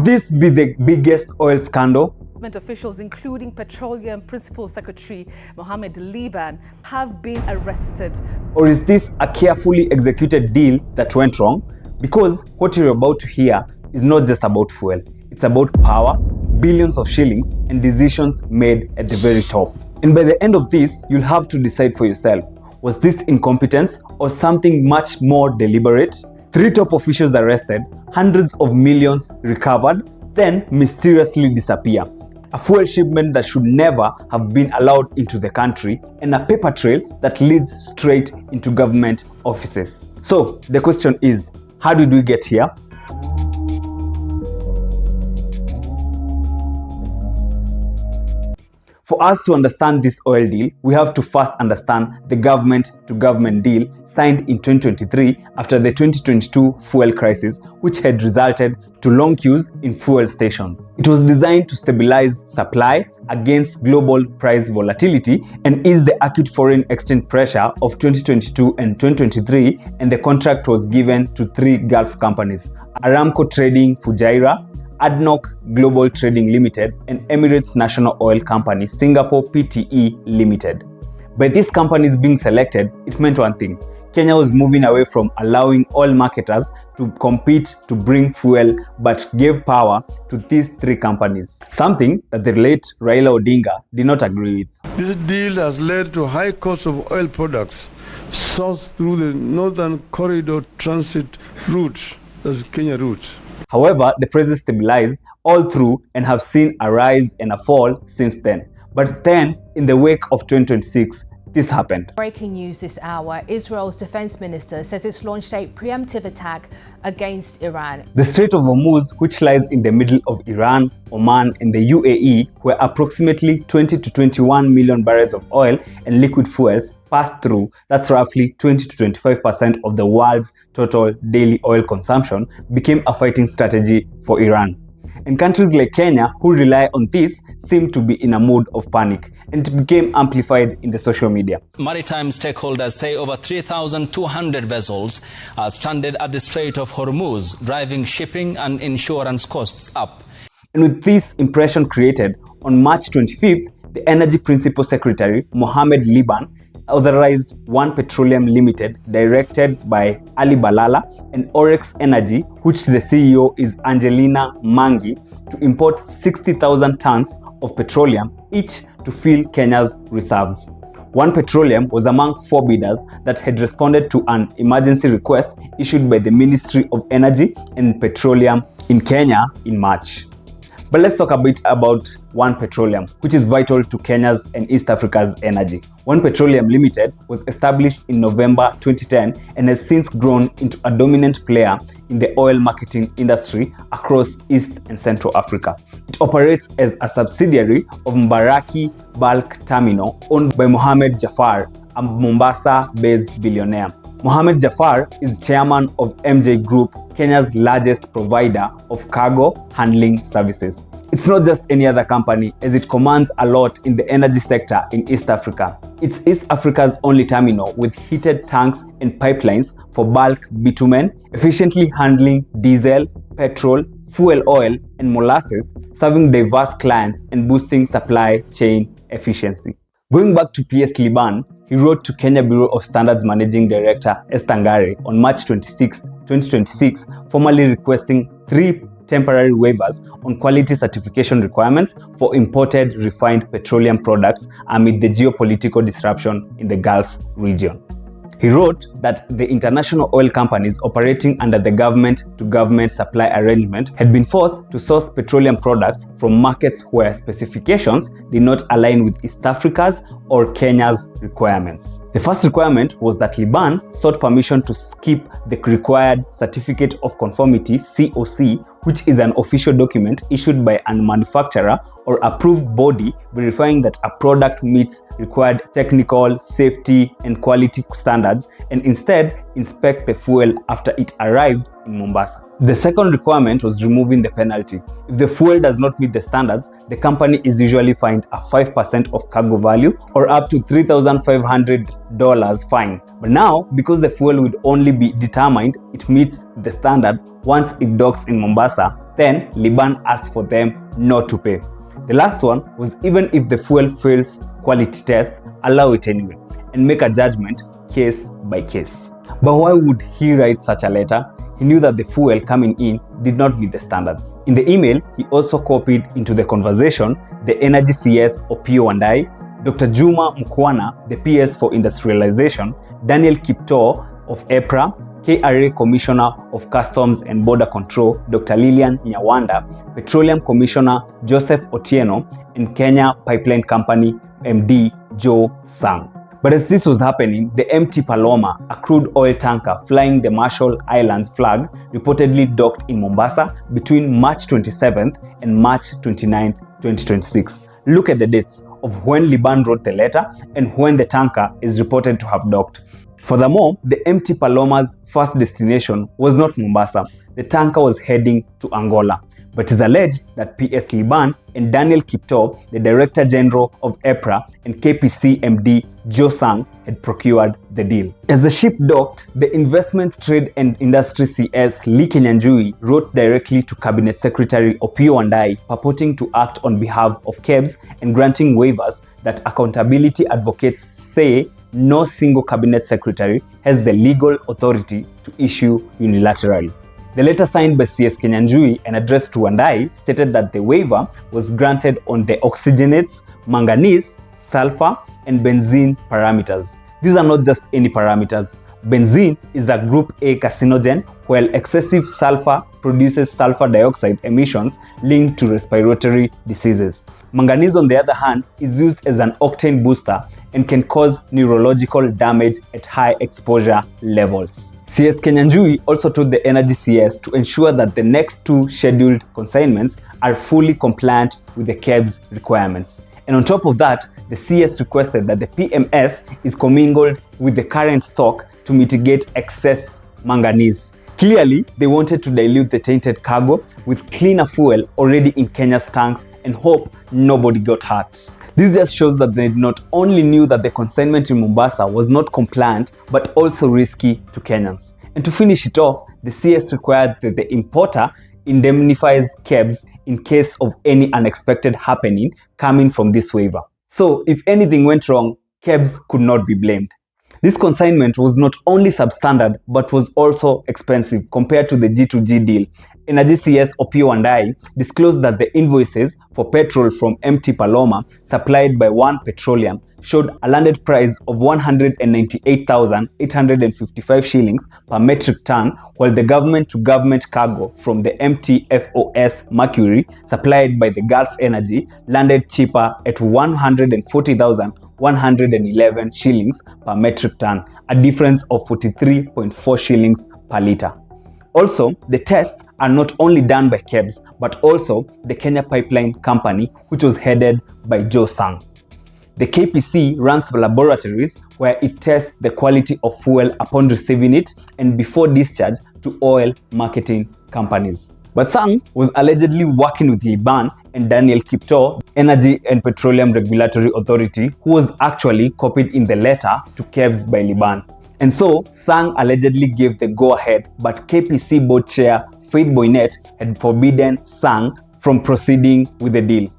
Could this be the biggest oil scandal? Officials, including Petroleum Principal Secretary Mohamed Liban, have been arrested. Or is this a carefully executed deal that went wrong? Because what you're about to hear is not just about fuel. It's about power, billions of shillings, and decisions made at the very top. And by the end of this, you'll have to decide for yourself. Was this incompetence or something much more deliberate? 3 top officials arrested, hundreds of millions recovered, then mysteriously disappear. A fuel shipment that should never have been allowed into the country, and a paper trail that leads straight into government offices. So the question is, how did we get here? For us to understand this oil deal, we have to first understand the government-to-government deal signed in 2023 after the 2022 fuel crisis, which had resulted to long queues in fuel stations. It was designed to stabilize supply against global price volatility and ease the acute foreign exchange pressure of 2022 and 2023, and the contract was given to 3 Gulf companies: Aramco Trading Fujairah, ADNOC Global Trading Limited, and Emirates National Oil Company Singapore Pte Limited. By these companies being selected, it meant one thing: Kenya was moving away from allowing oil marketers to compete to bring fuel, but gave power to these 3 companies, something that the late Raila Odinga did not agree with. This deal has led to high cost of oil products sourced through the Northern Corridor transit route, that's Kenya route. However, the prices stabilized all through and have seen a rise and a fall since then. But then, in the wake of 2026, this happened. Breaking news this hour: Israel's defense minister says it's launched a preemptive attack against Iran. The Strait of Hormuz, which lies in the middle of Iran, Oman, and the UAE, where approximately 20 to 21 million barrels of oil and liquid fuels pass through, that's roughly 20 to 25% of the world's total daily oil consumption, became a fighting strategy for Iran. And countries like Kenya, who rely on this, seem to be in a mood of panic, and it became amplified in the social media. Maritime stakeholders say over 3,200 vessels are stranded at the Strait of Hormuz, driving shipping and insurance costs up. And with this impression created, on March 25th, the Energy Principal Secretary, Mohamed Liban, authorized One Petroleum Limited, directed by Ali Balala, and Oryx Energy, which the CEO is Angelina Mangi, to import 60,000 tons of petroleum, each to fill Kenya's reserves. One Petroleum was among 4 bidders that had responded to an emergency request issued by the Ministry of Energy and Petroleum in Kenya in March. But let's talk a bit about One Petroleum, which is vital to Kenya's and East Africa's energy. One Petroleum Limited was established in November 2010 and has since grown into a dominant player in the oil marketing industry across East and Central Africa. It operates as a subsidiary of Mbaraki Bulk Terminal, owned by Mohamed Jafar, a Mombasa-based billionaire. Mohamed Jafar is chairman of MJ Group, Kenya's largest provider of cargo handling services. It's not just any other company, as it commands a lot in the energy sector in East Africa. It's East Africa's only terminal with heated tanks and pipelines for bulk bitumen, efficiently handling diesel, petrol, fuel oil, and molasses, serving diverse clients and boosting supply chain efficiency. Going back to PS Liban, he wrote to Kenya Bureau of Standards Managing Director Esther Ngare on March 26, 2026, formally requesting 3 temporary waivers on quality certification requirements for imported refined petroleum products amid the geopolitical disruption in the Gulf region. He wrote that the international oil companies operating under the government-to-government supply arrangement had been forced to source petroleum products from markets where specifications did not align with East Africa's or Kenya's requirements. The first requirement was that Liban sought permission to skip the required Certificate of Conformity (COC), which is an official document issued by a manufacturer or approved body verifying that a product meets required technical, safety, and quality standards, and instead inspect the fuel after it arrived in Mombasa. The second requirement was removing the penalty. If the fuel does not meet the standards, the company is usually fined a 5% of cargo value or up to $3,500 fine. But now, because the fuel would only be determined it meets the standard once it docks in Mombasa, Then Liban asked for them not to pay. The last one was even if the fuel fails quality test, allow it anyway and make a judgment case by case. But why would he write such a letter? He knew that the fuel coming in did not meet the standards. In the email, he also copied into the conversation the Energy CS Opiyo Wandayi, Dr. Juma Mkwana, the PS for Industrialization, Daniel Kiptoo of EPRA, KRA Commissioner of Customs and Border Control, Dr. Lilian Nyawanda, Petroleum Commissioner Joseph Otieno, and Kenya Pipeline Company MD Joe Sang. But as this was happening, the MT Paloma, a crude oil tanker flying the Marshall Islands flag, reportedly docked in Mombasa between March 27th and March 29th, 2026. Look at the dates of when Liban wrote the letter and when the tanker is reported to have docked. Furthermore, the MT Paloma's first destination was not Mombasa. The tanker was heading to Angola. But it is alleged that PS Liban and Daniel Kiptoo, the Director General of EPRA, and KPC MD Joe Sang had procured the deal. As the ship docked, the Investment, Trade and Industry CS Lee Kenyan wrote directly to Cabinet Secretary Opiyo Wandayi purporting to act on behalf of KEBS and granting waivers that accountability advocates say no single cabinet secretary has the legal authority to issue unilaterally. The letter signed by CS Kenyan and addressed to Wandayi stated that the waiver was granted on the oxygenates, manganese, sulfur, and benzene parameters. These are not just any parameters. Benzene is a group A carcinogen, while excessive sulfur produces sulfur dioxide emissions linked to respiratory diseases. Manganese, on the other hand, is used as an octane booster and can cause neurological damage at high exposure levels. CS Kenyan also told the Energy CS to ensure that the next two scheduled consignments are fully compliant with the KEBS requirements. And on top of that, the CS requested that the PMS is commingled with the current stock to mitigate excess manganese. Clearly, they wanted to dilute the tainted cargo with cleaner fuel already in Kenya's tanks and hope nobody got hurt. This just shows that they not only knew that the consignment in Mombasa was not compliant, but also risky to Kenyans. And to finish it off, the CS required that the importer indemnifies KEBS in case of any unexpected happening coming from this waiver. So if anything went wrong, KEBS could not be blamed. This consignment was not only substandard, but was also expensive compared to the G2G deal. Energy CS Opiyo Wandayi disclosed that the invoices for petrol from MT Paloma supplied by One Petroleum showed a landed price of 198,855 shillings per metric ton, while the government-to-government cargo from the MTFOS Mercury supplied by the Gulf Energy landed cheaper at 140,111 shillings per metric ton, a difference of 43.4 shillings per litre. Also, the tests are not only done by KEBS, but also the Kenya Pipeline Company, which was headed by Joe Sang. The KPC runs laboratories where it tests the quality of fuel upon receiving it and before discharge to oil marketing companies. But Sang was allegedly working with Liban and Daniel Kiptoo, Energy and Petroleum Regulatory Authority, who was actually copied in the letter to KEBS by Liban. And so, Sang allegedly gave the go-ahead, but KPC board chair Faith Boynet had forbidden Sang from proceeding with the deal.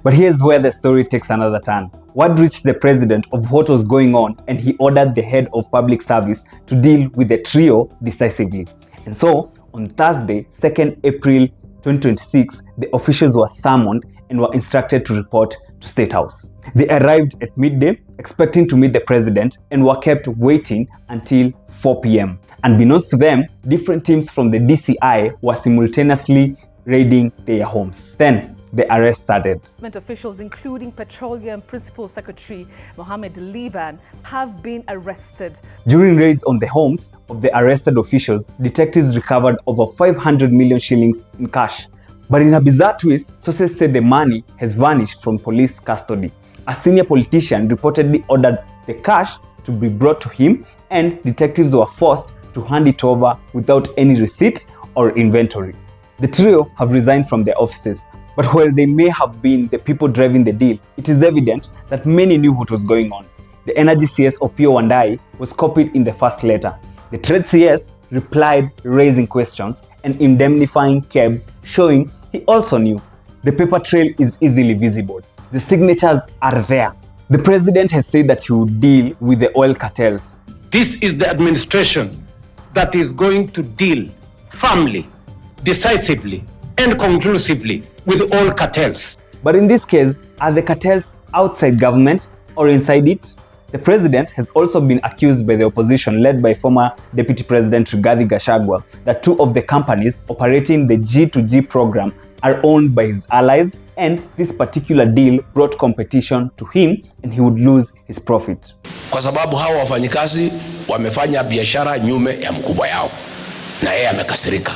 But here's where the story takes another turn. Word reached the president of what was going on, and he ordered the head of public service to deal with the trio decisively. And so, on Thursday, 2nd April 2026, the officials were summoned and were instructed to report to State House. They arrived at midday, expecting to meet the president, and were kept waiting until 4 p.m. Unbeknownst to them, different teams from the DCI were simultaneously raiding their homes. Then, the arrest started. Government officials, including Petroleum Principal Secretary Mohamed Liban, have been arrested. During raids on the homes of the arrested officials, detectives recovered over 500 million shillings in cash. But in a bizarre twist, sources say the money has vanished from police custody. A senior politician reportedly ordered the cash to be brought to him, and detectives were forced to hand it over without any receipt or inventory. The trio have resigned from their offices, but while they may have been the people driving the deal, it is evident that many knew what was going on. The Energy CS Opiyo Wandayi was copied in the first letter. The Trade CS replied raising questions, and indemnifying cabs, showing he also knew. The paper trail is easily visible. The signatures are there. The president has said that he will deal with the oil cartels. This is the administration that is going to deal firmly, decisively, and conclusively with all cartels. But in this case, are the cartels outside government or inside it? The president has also been accused by the opposition led by former Deputy President Rigathi Gachagua that two of the companies operating the G2G program are owned by his allies, and this particular deal brought competition to him and he would lose his profit. Kwa sababu hao wafanyikazi wamefanya biashara nyume ya mkubwa yao na yeye amekasirika.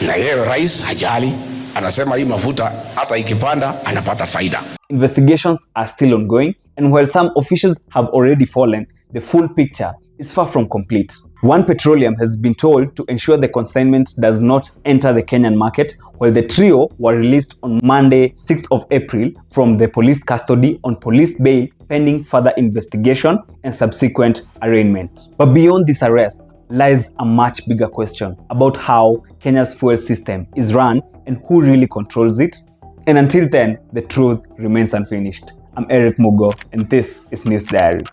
Na yeye rais hajali, anasema hii mafuta hata ikipanda anapata faida. Investigations are still ongoing, and while some officials have already fallen, the full picture is far from complete. One Petroleum has been told to ensure the consignment does not enter the Kenyan market, while the trio were released on Monday, 6th of April from the police custody on police bail pending further investigation and subsequent arraignment. But beyond this arrest lies a much bigger question about how Kenya's fuel system is run and who really controls it. And until then, the truth remains unfinished. I'm Eric Mugo, and this is News Diary.